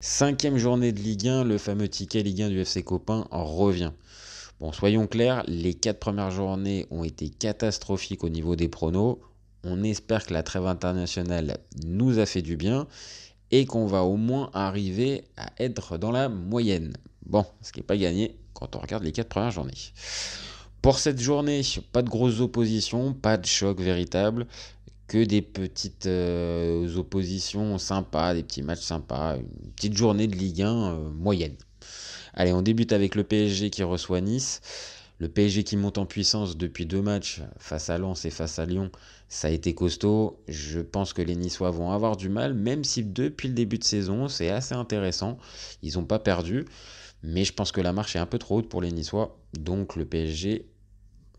5e journée de Ligue 1, le fameux ticket Ligue 1 du FC Copain revient. Bon, soyons clairs, les 4 premières journées ont été catastrophiques au niveau des pronos. On espère que la trêve internationale nous a fait du bien et qu'on va au moins arriver à être dans la moyenne. Bon, ce qui n'est pas gagné quand on regarde les 4 premières journées. Pour cette journée, pas de grosses oppositions, pas de choc véritable, que des petites oppositions sympas, des petits matchs sympas, une petite journée de Ligue 1 moyenne. Allez, on débute avec le PSG qui reçoit Nice. Le PSG qui monte en puissance depuis 2 matchs face à Lens et face à Lyon, ça a été costaud. Je pense que les Niçois vont avoir du mal, même si depuis le début de saison, c'est assez intéressant. Ils n'ont pas perdu, mais je pense que la marche est un peu trop haute pour les Niçois. Donc le PSG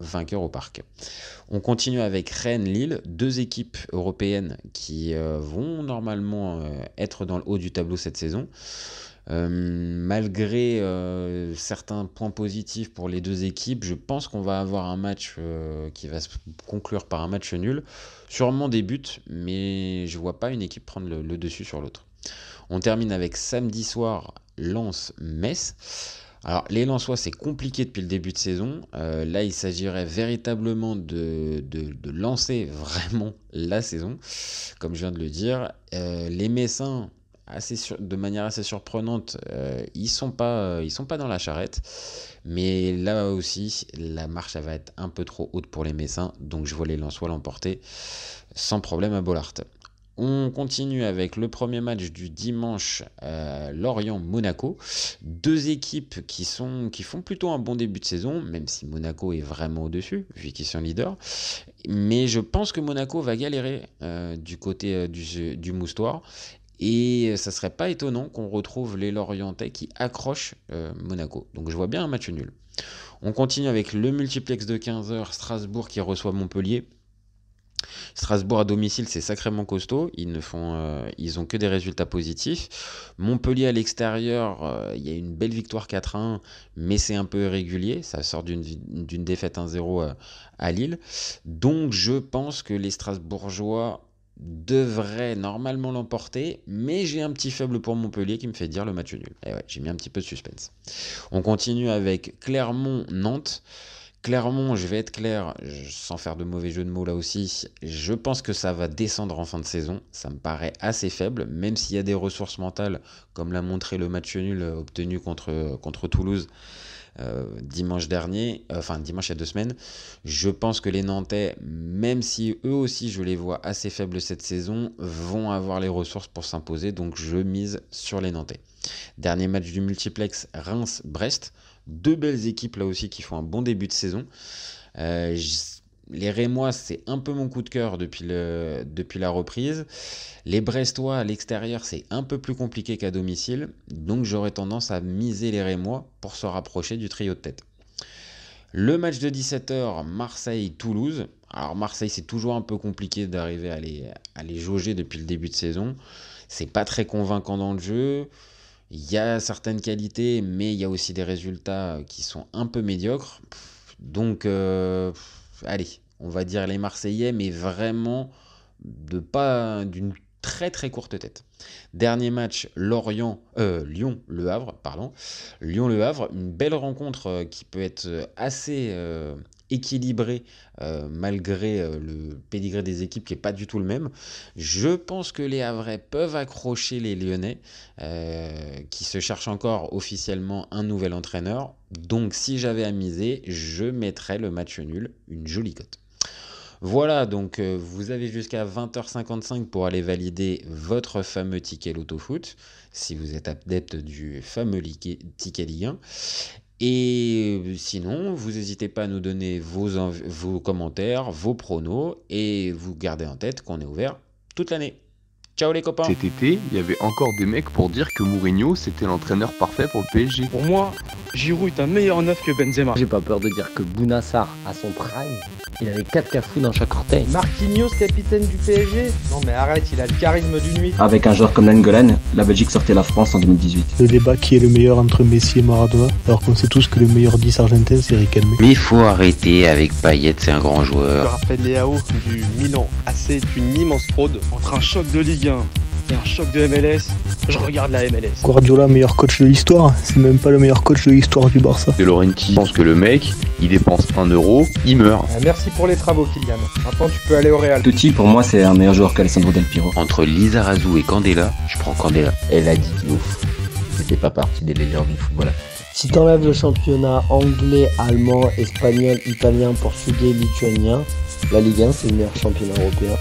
vainqueur au parc. On continue avec Rennes-Lille, 2 équipes européennes qui vont normalement être dans le haut du tableau cette saison. Malgré certains points positifs pour les 2 équipes, je pense qu'on va avoir un match qui va se conclure par un match nul. Sûrement des buts, mais je ne vois pas une équipe prendre le dessus sur l'autre. On termine avec samedi soir, Lens-Metz. Alors, les Lensois, c'est compliqué depuis le début de saison. Là, il s'agirait véritablement de lancer vraiment la saison, comme je viens de le dire. Les Messins, de manière assez surprenante, ils sont pas dans la charrette. Mais là aussi, la marche elle va être un peu trop haute pour les Messins. Donc, je vois les Lensois l'emporter sans problème à Bollaert. On continue avec le premier match du dimanche, Lorient-Monaco. 2 équipes qui font plutôt un bon début de saison, même si Monaco est vraiment au-dessus, vu qu'ils sont leaders. Mais je pense que Monaco va galérer du côté du Moustoir. Et ça ne serait pas étonnant qu'on retrouve les Lorientais qui accrochent Monaco. Donc je vois bien un match nul. On continue avec le multiplex de 15h, Strasbourg qui reçoit Montpellier. Strasbourg à domicile, c'est sacrément costaud. Ils ont que des résultats positifs. Montpellier à l'extérieur, il y a une belle victoire 4-1, mais c'est un peu irrégulier. Ça sort d'une défaite 1-0 à Lille. Donc je pense que les Strasbourgeois devraient normalement l'emporter, mais j'ai un petit faible pour Montpellier qui me fait dire le match nul. Et ouais, j'ai mis un petit peu de suspense. On continue avec Clermont-Nantes. Clermont, je vais être clair, sans faire de mauvais jeu de mots là aussi, je pense que ça va descendre en fin de saison. Ça me paraît assez faible, même s'il y a des ressources mentales, comme l'a montré le match nul obtenu contre Toulouse dimanche dernier, dimanche il y a 2 semaines. Je pense que les Nantais, même si eux aussi je les vois assez faibles cette saison, vont avoir les ressources pour s'imposer, donc je mise sur les Nantais. Dernier match du multiplex, Reims-Brest. 2 belles équipes là aussi qui font un bon début de saison. Les Rémois, c'est un peu mon coup de cœur depuis la reprise. Les Brestois à l'extérieur, c'est un peu plus compliqué qu'à domicile. Donc j'aurais tendance à miser les Rémois pour se rapprocher du trio de tête. Le match de 17h, Marseille-Toulouse. Alors Marseille, c'est toujours un peu compliqué d'arriver à les jauger depuis le début de saison. C'est pas très convaincant dans le jeu. Il y a certaines qualités, mais il y a aussi des résultats qui sont un peu médiocres. Donc, allez, on va dire les Marseillais, mais vraiment d'une très très courte tête. Dernier match, Lyon-Le Havre, pardon. Lyon-Le Havre, une belle rencontre qui peut être assez équilibrée malgré le pédigré des équipes qui n'est pas du tout le même. Je pense que les Havrais peuvent accrocher les Lyonnais qui se cherchent encore officiellement un nouvel entraîneur. Donc si j'avais à miser, je mettrais le match nul, une jolie cote. Voilà, donc vous avez jusqu'à 20h55 pour aller valider votre fameux ticket Loto-Foot, si vous êtes adepte du fameux ticket Ligue 1. Et sinon, vous n'hésitez pas à nous donner vos commentaires, vos pronos, et vous gardez en tête qu'on est ouvert toute l'année. Ciao les copains. Cet été, il y avait encore des mecs pour dire que Mourinho, c'était l'entraîneur parfait pour le PSG. Pour moi, Giroud est un meilleur neuf que Benzema. J'ai pas peur de dire que Bouna Sarr, à son prime, il avait 4 cafous dans chaque orteil. Marquinhos, capitaine du PSG? Non mais arrête, il a le charisme d'une nuit. Avec un joueur comme Nainggolan, la Belgique sortait la France en 2018. Le débat qui est le meilleur entre Messi et Maradona, alors qu'on sait tous que le meilleur 10 argentin c'est Riquelme. Mais il faut arrêter avec Payet, c'est un grand joueur. Raphaël Leao du Milan AC est une immense fraude. Entre un choc de Ligue 1 Il y a un choc de MLS, je regarde la MLS. Guardiola, meilleur coach de l'histoire, c'est même pas le meilleur coach de l'histoire du Barça. De Laurenti pense que le mec, il dépense 1 euro, il meurt. Merci pour les travaux, Kylian. Maintenant, tu peux aller au Real. Totti, pour moi, c'est un meilleur joueur qu'Alessandro Del Piero. Entre Lizarazu et Candela, je prends Candela. Elle a dit Diouf. C'était pas partie des légendes du football. Si t'enlèves le championnat anglais, allemand, espagnol, italien, portugais, lituanien, la Ligue 1 c'est le meilleur championnat européen.